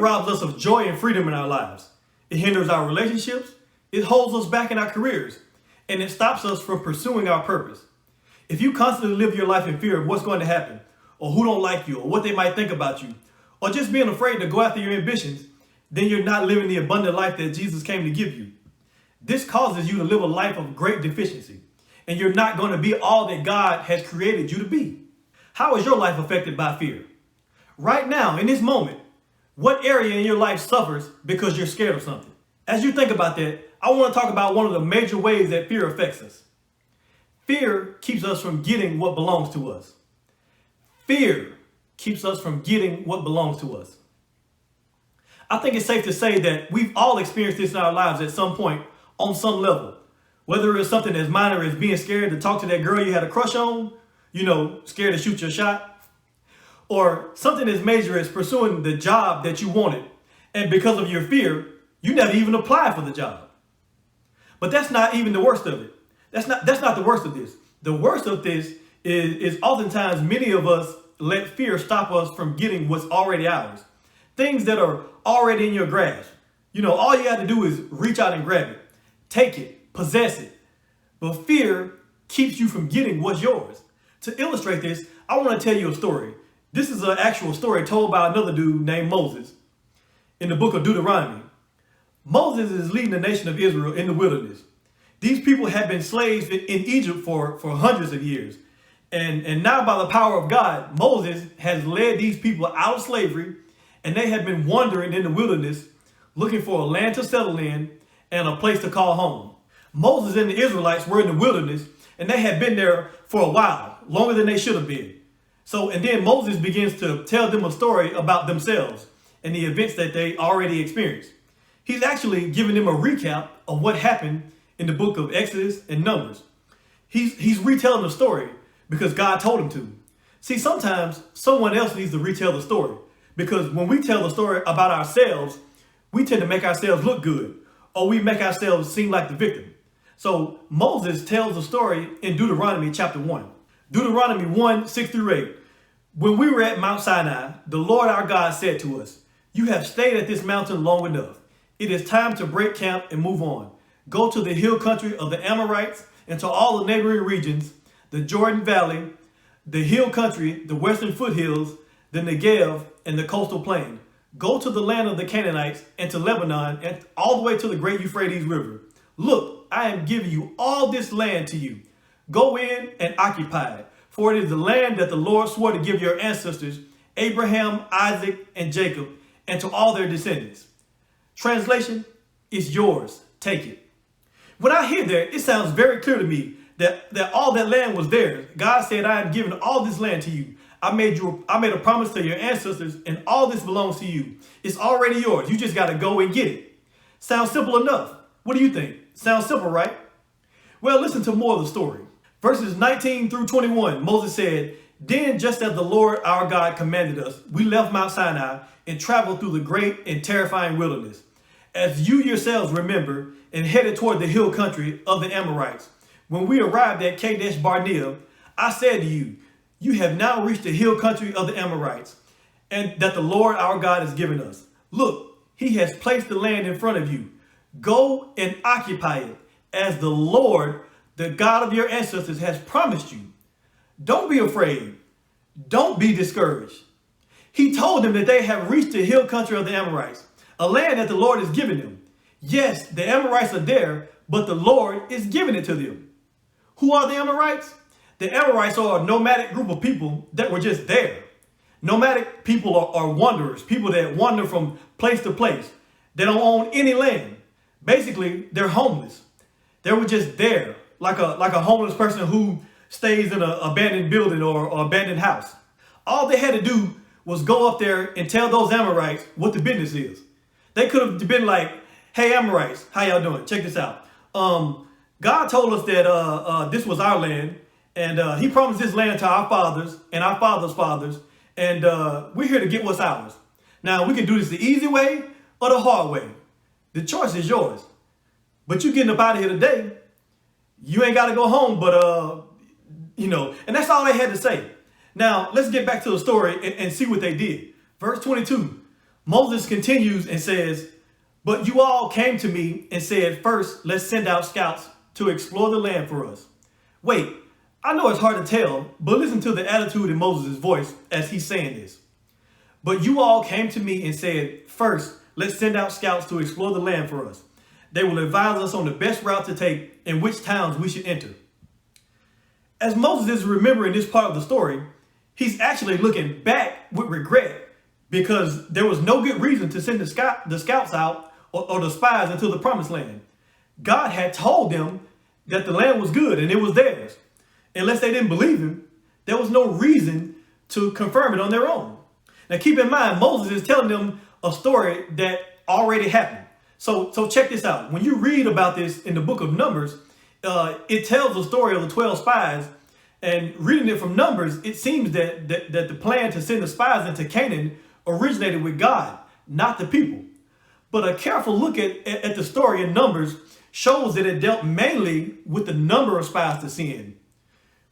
robs us of joy and freedom in our lives. It hinders our relationships, it holds us back in our careers, and it stops us from pursuing our purpose. If you constantly live your life in fear of what's going to happen, or who don't like you, or what they might think about you, or just being afraid to go after your ambitions, then you're not living the abundant life that Jesus came to give you. This causes you to live a life of great deficiency, and you're not going to be all that God has created you to be. How is your life affected by fear? Right now, in this moment, what area in your life suffers because you're scared of something? As you think about that, I want to talk about one of the major ways that fear affects us. Fear keeps us from getting what belongs to us. Fear keeps us from getting what belongs to us. I think it's safe to say that we've all experienced this in our lives at some point on some level. Whether it's something as minor as being scared to talk to that girl you had a crush on, scared to shoot your shot, or something as major as pursuing the job that you wanted, and because of your fear, you never even applied for the job. But that's not even the worst of it. That's not the worst of this. The worst of this is oftentimes many of us let fear stop us from getting what's already ours. Things that are already in your grasp. All you have to do is reach out and grab it. Take it, possess it. But fear keeps you from getting what's yours. To illustrate this, I want to tell you a story. This is an actual story told by another dude named Moses in the book of Deuteronomy. Moses is leading the nation of Israel in the wilderness. These people had been slaves in Egypt for hundreds of years. And now by the power of God, Moses has led these people out of slavery, and they have been wandering in the wilderness looking for a land to settle in and a place to call home. Moses and the Israelites were in the wilderness, and they had been there for a while, longer than they should have been. And then Moses begins to tell them a story about themselves and the events that they already experienced. He's actually giving them a recap of what happened in the book of Exodus and Numbers. He's retelling the story because God told him to. See, sometimes someone else needs to retell the story, because when we tell the story about ourselves, we tend to make ourselves look good, or we make ourselves seem like the victim. So Moses tells the story in Deuteronomy chapter 1. Deuteronomy 1, 6 through 8. When we were at Mount Sinai, the Lord our God said to us, "You have stayed at this mountain long enough. It is time to break camp and move on. Go to the hill country of the Amorites and to all the neighboring regions, the Jordan Valley, the hill country, the western foothills, the Negev, and the coastal plain. Go to the land of the Canaanites and to Lebanon and all the way to the great Euphrates River. Look, I am giving you all this land to you. Go in and occupy it, for it is the land that the Lord swore to give your ancestors, Abraham, Isaac, and Jacob, and to all their descendants." Translation, it's yours. Take it. When I hear that, it sounds very clear to me that all that land was theirs. God said, "I am giving all this land to you. I made a promise to your ancestors, and all this belongs to you. It's already yours. You just got to go and get it." Sounds simple enough. What do you think? Sounds simple, right? Well, listen to more of the story. Verses 19 through 21, Moses said, "Then just as the Lord our God commanded us, we left Mount Sinai and traveled through the great and terrifying wilderness. As you yourselves remember, and headed toward the hill country of the Amorites. When we arrived at Kadesh Barnea, I said to you, 'You have now reached the hill country of the Amorites, and that the Lord our God has given us. Look, he has placed the land in front of you. Go and occupy it, as the Lord, the God of your ancestors, has promised you. Don't be afraid. Don't be discouraged.'" He told them that they have reached the hill country of the Amorites, a land that the Lord has given them. Yes, the Amorites are there, but the Lord is giving it to them. Who are the Amorites? The Amorites are a nomadic group of people that were just there. Nomadic people are wanderers, people that wander from place to place. They don't own any land. Basically, they're homeless. They were just there, like a homeless person who stays in an abandoned building or abandoned house. All they had to do was go up there and tell those Amorites what the business is. They could have been like, "Hey Amorites, how y'all doing? Check this out. God told us that this was our land, and he promised this land to our fathers and our fathers' fathers, and we're here to get what's ours. Now, we can do this the easy way or the hard way. The choice is yours. But you getting up out of here today. You ain't got to go home, but, and that's all they had to say. Now, let's get back to the story and see what they did. Verse 22, Moses continues and says, but you all came to me and said, first, let's send out scouts to explore the land for us. Wait, I know it's hard to tell, but listen to the attitude in Moses' voice as he's saying this. But you all came to me and said, first, let's send out scouts to explore the land for us. They will advise us on the best route to take and which towns we should enter. As Moses is remembering this part of the story, he's actually looking back with regret because there was no good reason to send the scouts out or the spies into the promised land. God had told them that the land was good and it was theirs. Unless they didn't believe him, there was no reason to confirm it on their own. Now keep in mind, Moses is telling them a story that already happened. So check this out. When you read about this in the book of Numbers, it tells the story of the 12 spies. And reading it from Numbers, it seems that the plan to send the spies into Canaan originated with God, not the people. But a careful look at the story in Numbers shows that it dealt mainly with the number of spies to send,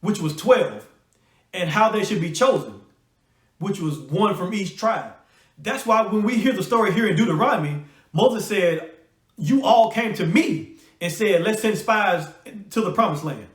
which was 12, and how they should be chosen, which was one from each tribe. That's why when we hear the story here in Deuteronomy, Moses said, you all came to me and said, let's send spies to the promised land.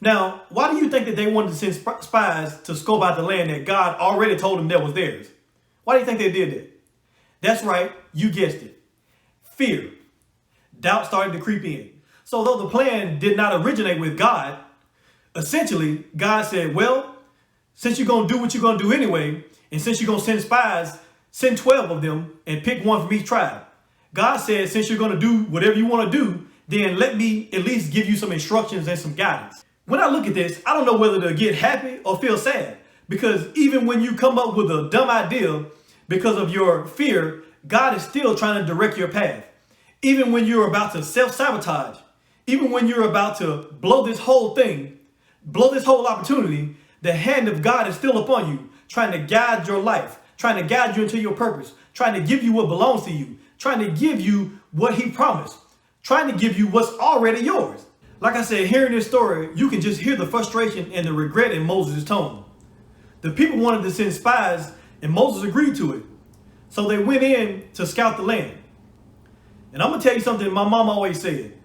Now, why do you think that they wanted to send spies to scope out the land that God already told them that was theirs? Why do you think they did that? That's right, you guessed it. Fear. Doubt started to creep in. So though the plan did not originate with God, essentially, God said, well, since you're going to do what you're going to do anyway, and since you're going to send spies, send 12 of them and pick one from each tribe. God said, since you're going to do whatever you want to do, then let me at least give you some instructions and some guidance. When I look at this, I don't know whether to get happy or feel sad, because even when you come up with a dumb idea because of your fear, God is still trying to direct your path. Even when you're about to self-sabotage, even when you're about to blow this whole thing, blow this whole opportunity, the hand of God is still upon you, trying to guide your life, trying to guide you into your purpose, trying to give you what belongs to you, trying to give you what he promised, trying to give you what's already yours. Like I said, hearing this story, you can just hear the frustration and the regret in Moses' tone. The people wanted to send spies, and Moses agreed to it. So they went in to scout the land. And I'm going to tell you something my mom always said.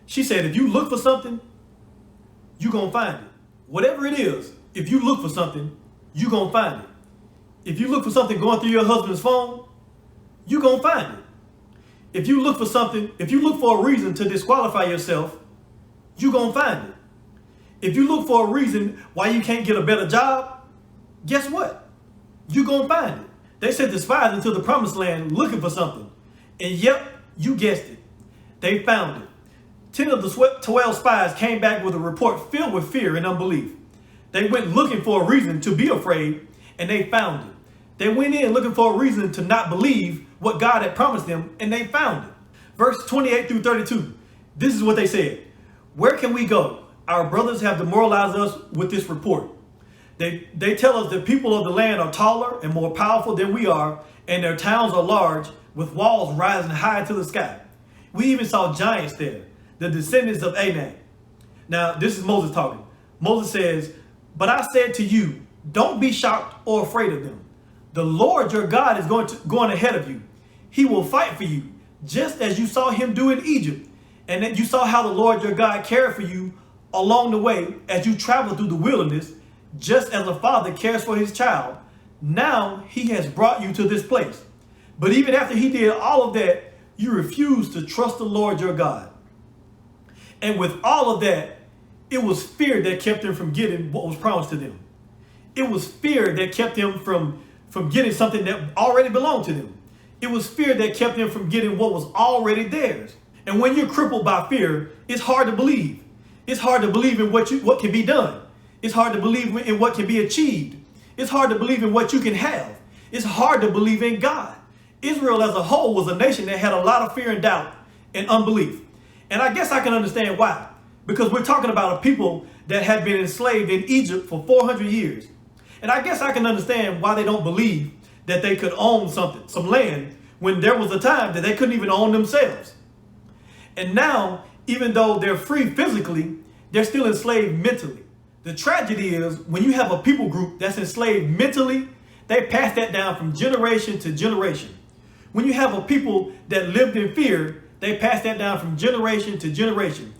She said, if you look for something, you're going to find it. Whatever it is, if you look for something, you're going to find it. If you look for something going through your husband's phone, you're going to find it. If you look for something, if you look for a reason to disqualify yourself, you're going to find it. If you look for a reason why you can't get a better job, guess what? You're going to find it. They sent the spies into the promised land looking for something. And yep, you guessed it. They found it. 10 of the 12 spies came back with a report filled with fear and unbelief. They went looking for a reason to be afraid, and they found it. They went in looking for a reason to not believe what God had promised them, and they found it. Verse 28 through 32. This is what they said. Where can we go? Our brothers have demoralized us with this report. They tell us that people of the land are taller and more powerful than we are, and their towns are large, with walls rising high to the sky. We even saw giants there, the descendants of Anak. Now, this is Moses talking. Moses says, but I said to you, don't be shocked or afraid of them. The Lord your God is going ahead of you. He will fight for you, just as you saw him do in Egypt. And that you saw how the Lord your God cared for you along the way as you traveled through the wilderness, just as a father cares for his child. Now he has brought you to this place. But even after he did all of that, you refused to trust the Lord your God. And with all of that, it was fear that kept them from getting what was promised to them. It was fear that kept them from getting something that already belonged to them. It was fear that kept them from getting what was already theirs. And when you're crippled by fear, it's hard to believe. It's hard to believe in what can be done. It's hard to believe in what can be achieved. It's hard to believe in what you can have. It's hard to believe in God. Israel as a whole was a nation that had a lot of fear and doubt and unbelief. And I guess I can understand why. Because we're talking about a people that had been enslaved in Egypt for 400 years. And I guess I can understand why they don't believe that they could own something, some land, when there was a time that they couldn't even own themselves. And now, even though they're free physically, they're still enslaved mentally. The tragedy is when you have a people group that's enslaved mentally, They pass that down from generation to generation. When you have a people that lived in fear, they pass that down from generation to generation.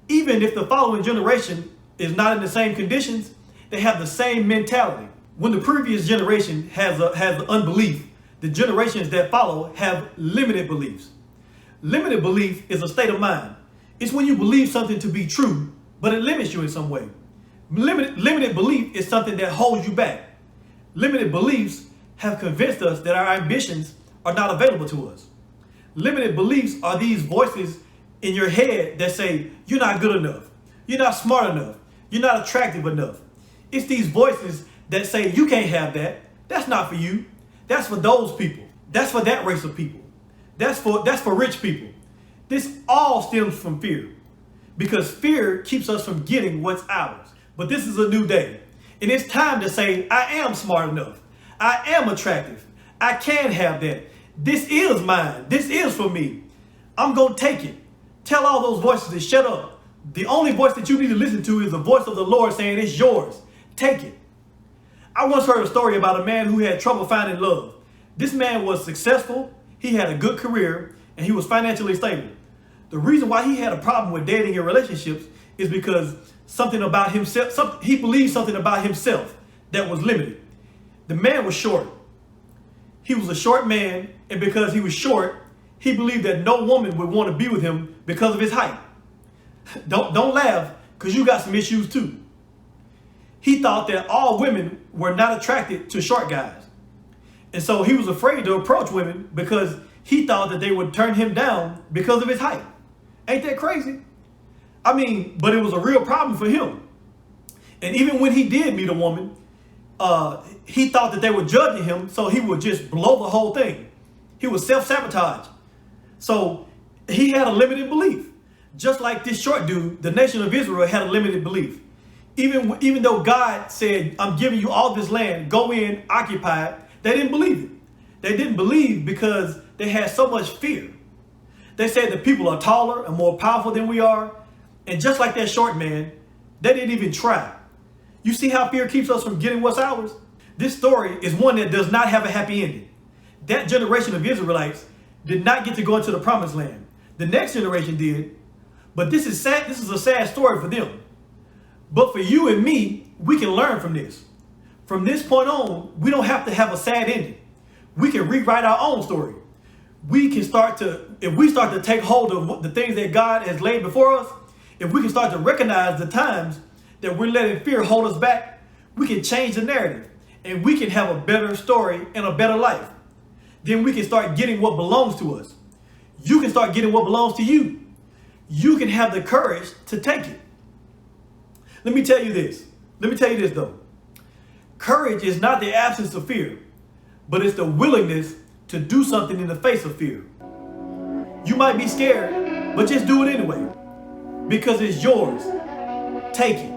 Even if the following generation is not in the same conditions, they have the same mentality. When the previous generation has unbelief, the generations that follow have limited beliefs. Limited belief is a state of mind. It's when you believe something to be true, but it limits you in some way. Limited belief is something that holds you back. Limited beliefs have convinced us that our ambitions are not available to us. Limited beliefs are these voices in your head that say, you're not good enough, you're not smart enough, you're not attractive enough. It's these voices that say, you can't have that, that's not for you, that's for those people, that's for that race of people, that's for rich people. This all stems from fear, because fear keeps us from getting what's ours. But this is a new day, and it's time to say, I am smart enough, I am attractive, I can have that, this is mine, this is for me, I'm gonna take it. Tell all those voices to shut up. The only voice that you need to listen to is the voice of the Lord saying it's yours. Take it. I once heard a story about a man who had trouble finding love. This man was successful, he had a good career, and he was financially stable. The reason why he had a problem with dating and relationships is because something about himself, he believed something about himself that was limited. The man was short. He was a short man, and because he was short, he believed that no woman would want to be with him because of his height. Don't laugh, because you got some issues too. He thought that all women were not attracted to short guys. And so he was afraid to approach women because he thought that they would turn him down because of his height. Ain't that crazy? I mean, but it was a real problem for him. And even when he did meet a woman, he thought that they were judging him, so he would just blow the whole thing. He would self-sabotage. So he had a limited belief. Just like this short dude, the nation of Israel had a limited belief. Even though God said, I'm giving you all this land, go in, occupy it, they didn't believe it. They didn't believe because they had so much fear. They said that people are taller and more powerful than we are. And just like that short man, they didn't even try. You see how fear keeps us from getting what's ours? This story is one that does not have a happy ending. That generation of Israelites did not get to go into the promised land. The next generation did. But this is sad. This is a sad story for them. But for you and me, we can learn from this. From this point on, we don't have to have a sad ending. We can rewrite our own story. We can if we start to take hold of the things that God has laid before us, if we can start to recognize the times that we're letting fear hold us back, we can change the narrative and we can have a better story and a better life. Then we can start getting what belongs to us. You can start getting what belongs to you. You can have the courage to take it. Let me tell you this. Let me tell you this though. Courage is not the absence of fear, but it's the willingness to do something in the face of fear. You might be scared, but just do it anyway because it's yours. Take it.